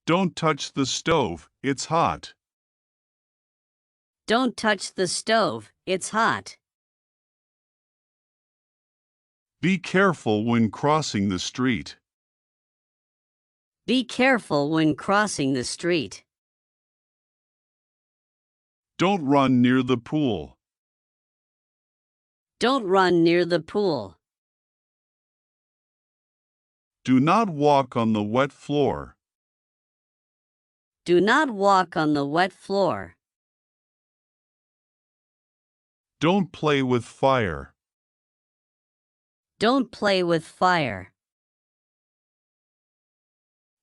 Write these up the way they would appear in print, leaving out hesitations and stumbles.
Don't touch the stove, it's hot. Don't touch the stove, it's hot. Be careful when crossing the street. Be careful when crossing the street. Don't run near the pool. Don't run near the pool. Do not walk on the wet floor. Do not walk on the wet floor. Don't play with fire. Don't play with fire.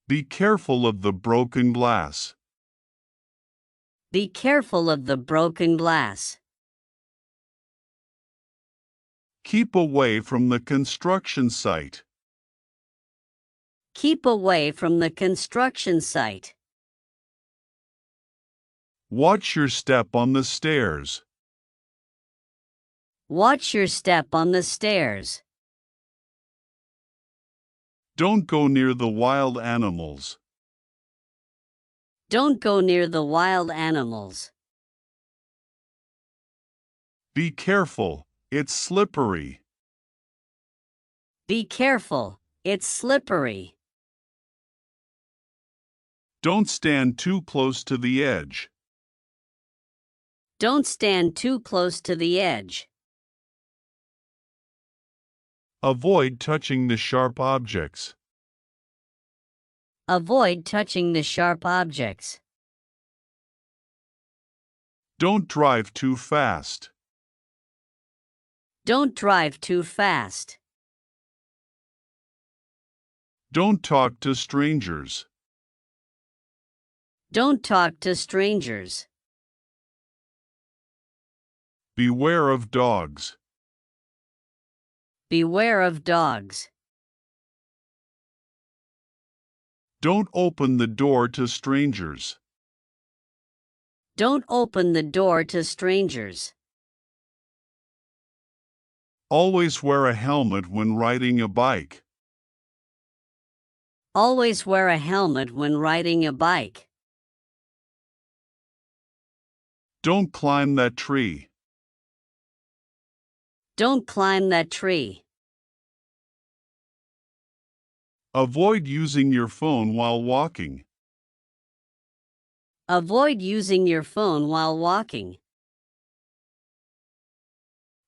Be careful of the broken glass. Be careful of the broken glass. Keep away from the construction site. Keep away from the construction site. Watch your step on the stairs. Watch your step on the stairs. Don't go near the wild animals. Don't go near the wild animals. Be careful, it's slippery. Be careful, it's slippery. Don't stand too close to the edge. Don't stand too close to the edge. Avoid touching the sharp objects. Avoid touching the sharp objects. Don't drive too fast. Don't drive too fast. Don't talk to strangers. Don't talk to strangers. Beware of dogs. Beware of dogs. Don't open the door to strangers. Don't open the door to strangers. Always wear a helmet when riding a bike. Always wear a helmet when riding a bike. Don't climb that tree. Don't climb that tree. Avoid using your phone while walking. Avoid using your phone while walking.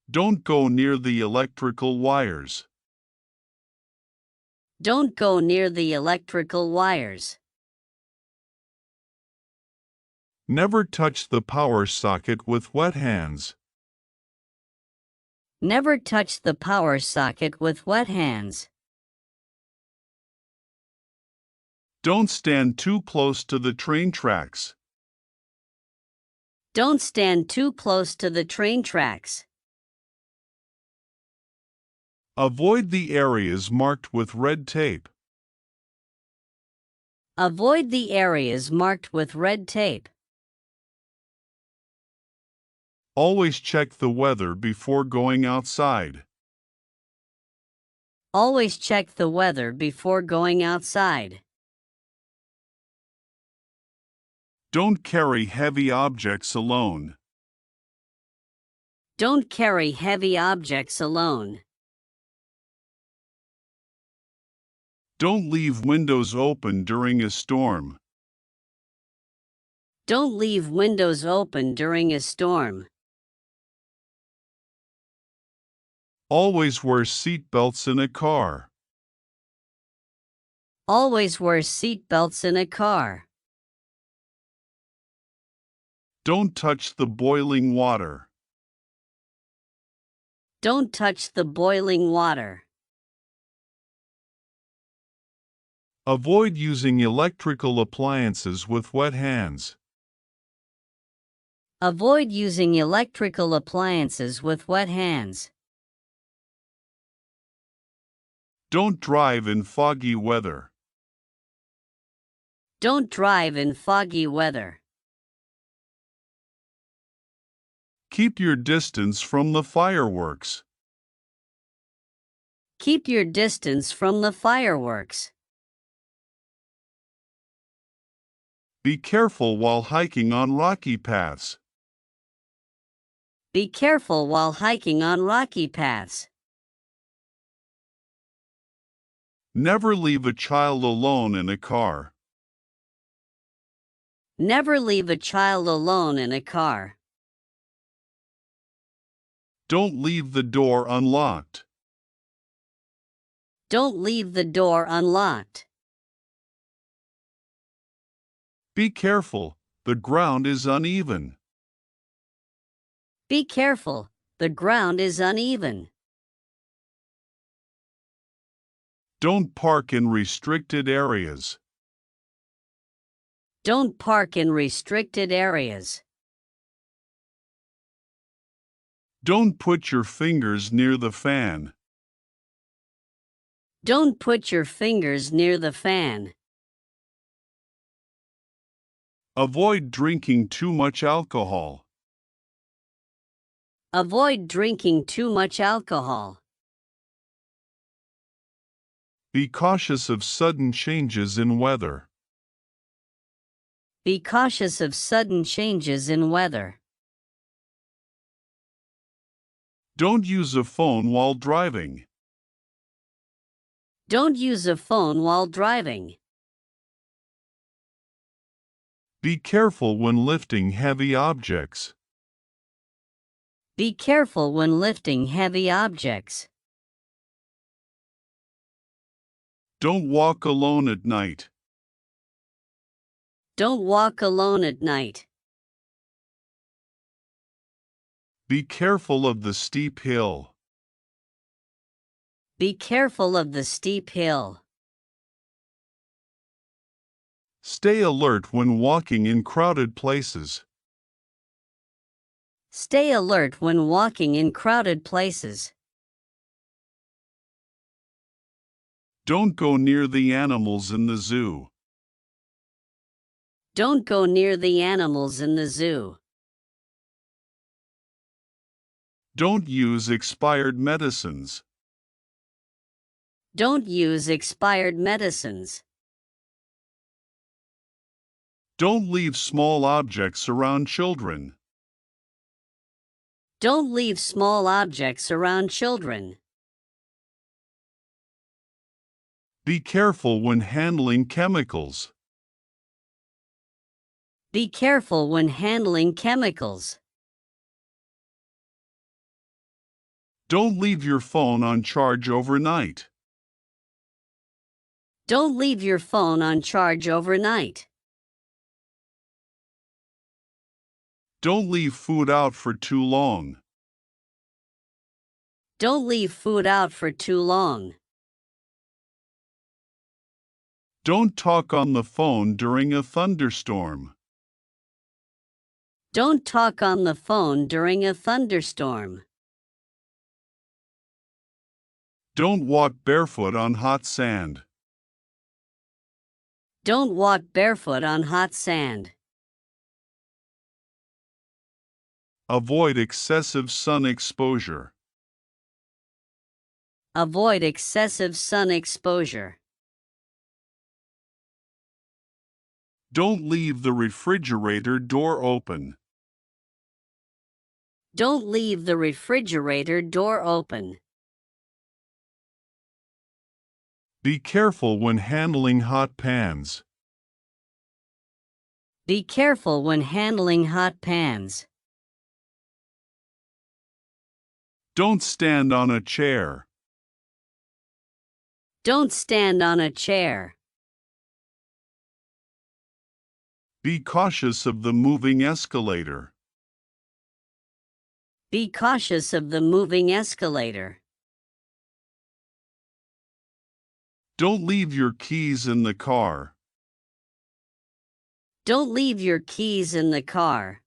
Don't go near the electrical wires. Don't go near the electrical wires. Never touch the power socket with wet hands. Never touch the power socket with wet hands. Don't stand too close to the train tracks. Don't stand too close to the train tracks. Avoid the areas marked with red tape. Avoid the areas marked with red tape. Always check the weather before going outside. Always check the weather before going outside. Don't carry heavy objects alone. Don't carry heavy objects alone. Don't leave windows open during a storm. Don't leave windows open during a storm. Always wear seat belts in a car. Always wear seat belts in a car. Don't touch the boiling water. Don't touch the boiling water. Avoid using electrical appliances with wet hands. Avoid using electrical appliances with wet hands. Don't drive in foggy weather. Don't drive in foggy weather. Keep your distance from the fireworks. Keep your distance from the fireworks. Be careful while hiking on rocky paths. Be careful while hiking on rocky paths. Never leave a child alone in a car. Never leave a child alone in a car. Don't leave the door unlocked. Don't leave the door unlocked. Be careful, the ground is uneven. Be careful, the ground is uneven. Don't park in restricted areas. Don't park in restricted areas. Don't put your fingers near the fan. Don't put your fingers near the fan. Avoid drinking too much alcohol. Avoid drinking too much alcohol. Be cautious of sudden changes in weather. Be cautious of sudden changes in weather. Don't use a phone while driving. Don't use a phone while driving. Be careful when lifting heavy objects. Be careful when lifting heavy objects. Don't walk alone at night. Don't walk alone at night. Be careful of the steep hill. Be careful of the steep hill. Stay alert when walking in crowded places. Stay alert when walking in crowded places. Don't go near the animals in the zoo. Don't go near the animals in the zoo. Don't use expired medicines. Don't use expired medicines. Don't leave small objects around children. Don't leave small objects around children. Be careful when handling chemicals. Be careful when handling chemicals. Don't leave your phone on charge overnight. Don't leave your phone on charge overnight. Don't leave food out for too long. Don't leave food out for too long. Don't talk on the phone during a thunderstorm. Don't talk on the phone during a thunderstorm. Don't walk barefoot on hot sand. Don't walk barefoot on hot sand. Avoid excessive sun exposure. Avoid excessive sun exposure. Don't leave the refrigerator door open. Don't leave the refrigerator door open. Be careful when handling hot pans. Be careful when handling hot pans. Don't stand on a chair. Don't stand on a chair. Be cautious of the moving escalator. Be cautious of the moving escalator. Don't leave your keys in the car. Don't leave your keys in the car.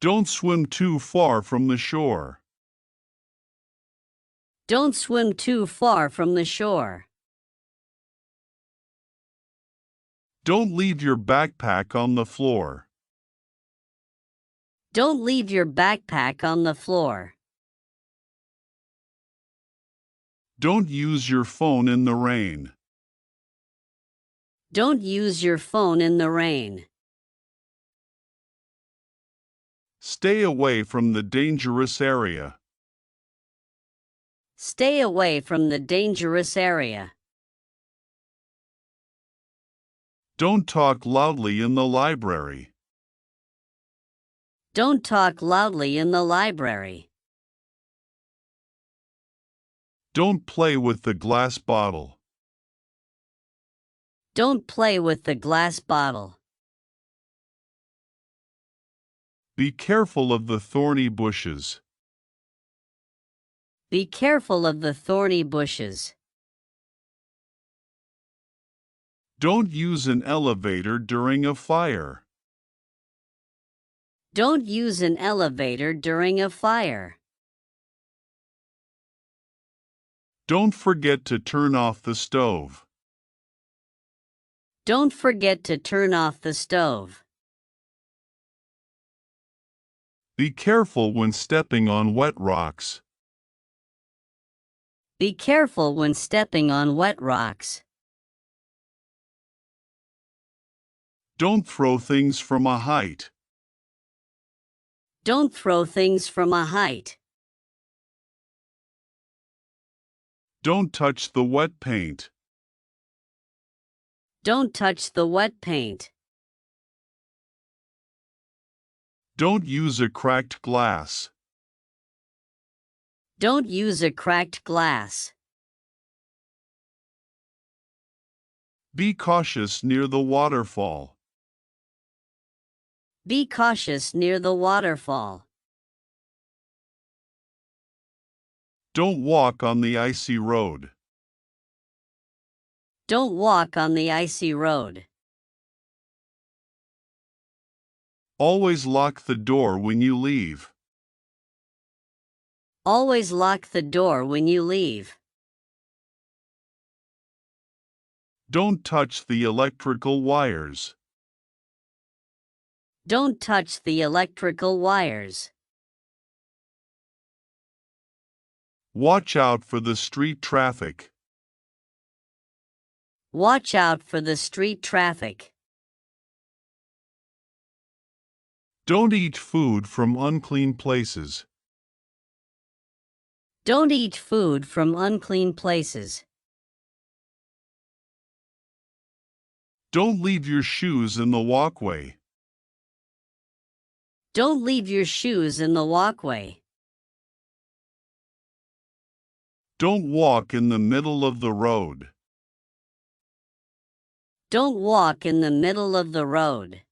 Don't swim too far from the shore. Don't swim too far from the shore. Don't leave your backpack on the floor. Don't leave your backpack on the floor. Don't use your phone in the rain. Don't use your phone in the rain. Stay away from the dangerous area. Stay away from the dangerous area. Don't talk loudly in the library. Don't talk loudly in the library. Don't play with the glass bottle. Don't play with the glass bottle. Be careful of the thorny bushes. Be careful of the thorny bushes. Don't use an elevator during a fire. Don't use an elevator during a fire. Don't forget to turn off the stove. Don't forget to turn off the stove. Be careful when stepping on wet rocks. Be careful when stepping on wet rocks. Don't throw things from a height. Don't throw things from a height. Don't touch the wet paint. Don't touch the wet paint. Don't use a cracked glass. Don't use a cracked glass. Be cautious near the waterfall. Be cautious near the waterfall. Don't walk on the icy road. Don't walk on the icy road. Always lock the door when you leave. Always lock the door when you leave. Don't touch the electrical wires. Don't touch the electrical wires. Watch out for the street traffic. Watch out for the street traffic. Don't eat food from unclean places. Don't eat food from unclean places. Don't leave your shoes in the walkway. Don't leave your shoes in the walkway. Don't walk in the middle of the road. Don't walk in the middle of the road.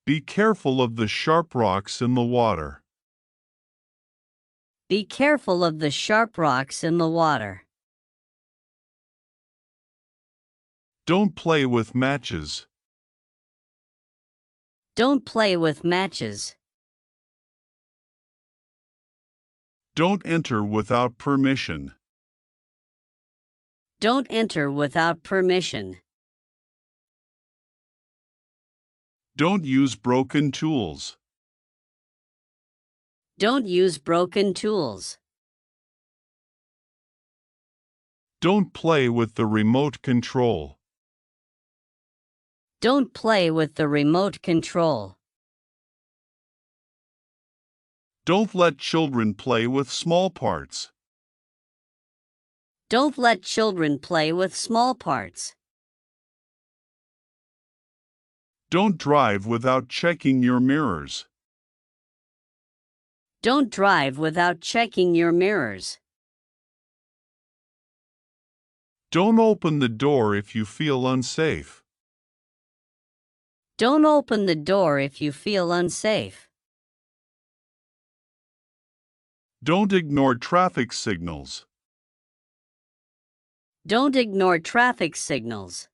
Be careful of the sharp rocks in the water. Be careful of the sharp rocks in the water. Don't play with matches. Don't play with matches. Don't enter without permission. Don't enter without permission. Don't use broken tools. Don't use broken tools. Don't play with the remote control. Don't play with the remote control. Don't let children play with small parts. Don't let children play with small parts. Don't drive without checking your mirrors. Don't drive without checking your mirrors. Don't open the door if you feel unsafe. Don't open the door if you feel unsafe. Don't ignore traffic signals. Don't ignore traffic signals.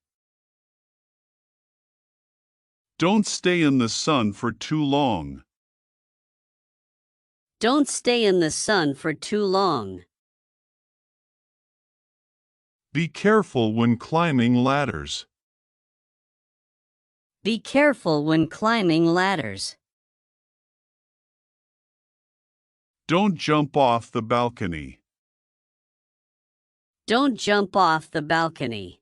Don't stay in the sun for too long. Don't stay in the sun for too long. Be careful when climbing ladders. Be careful when climbing ladders. Don't jump off the balcony. Don't jump off the balcony.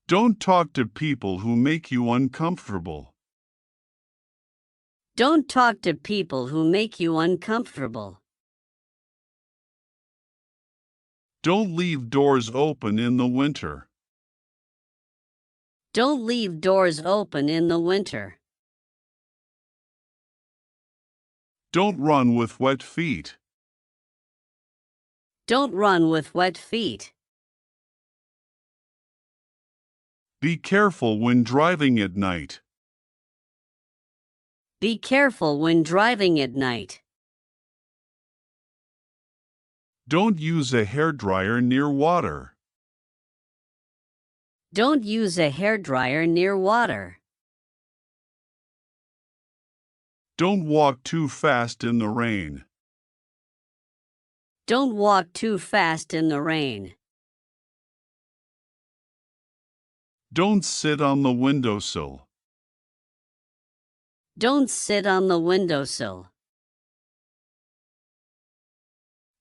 Don't talk to people who make you uncomfortable. Don't talk to people who make you uncomfortable. Don't leave doors open in the winter. Don't leave doors open in the winter. Don't run with wet feet. Don't run with wet feet. Be careful when driving at night. Be careful when driving at night. Don't use a hairdryer near water. Don't use a hairdryer near water. Don't walk too fast in the rain. Don't walk too fast in the rain. Don't sit on the windowsill. Don't sit on the windowsill.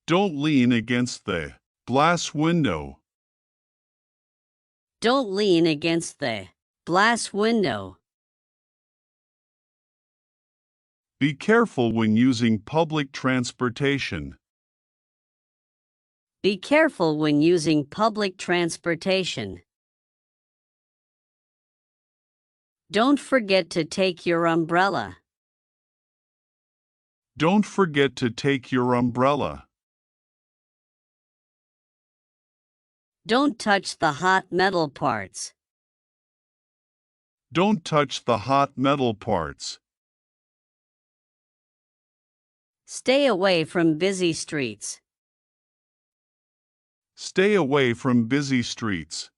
Don't lean against the glass window. Don't lean against the glass window. Be careful when using public transportation. Be careful when using public transportation. Don't forget to take your umbrella. Don't forget to take your umbrella. Don't touch the hot metal parts. Don't touch the hot metal parts. Stay away from busy streets. Stay away from busy streets.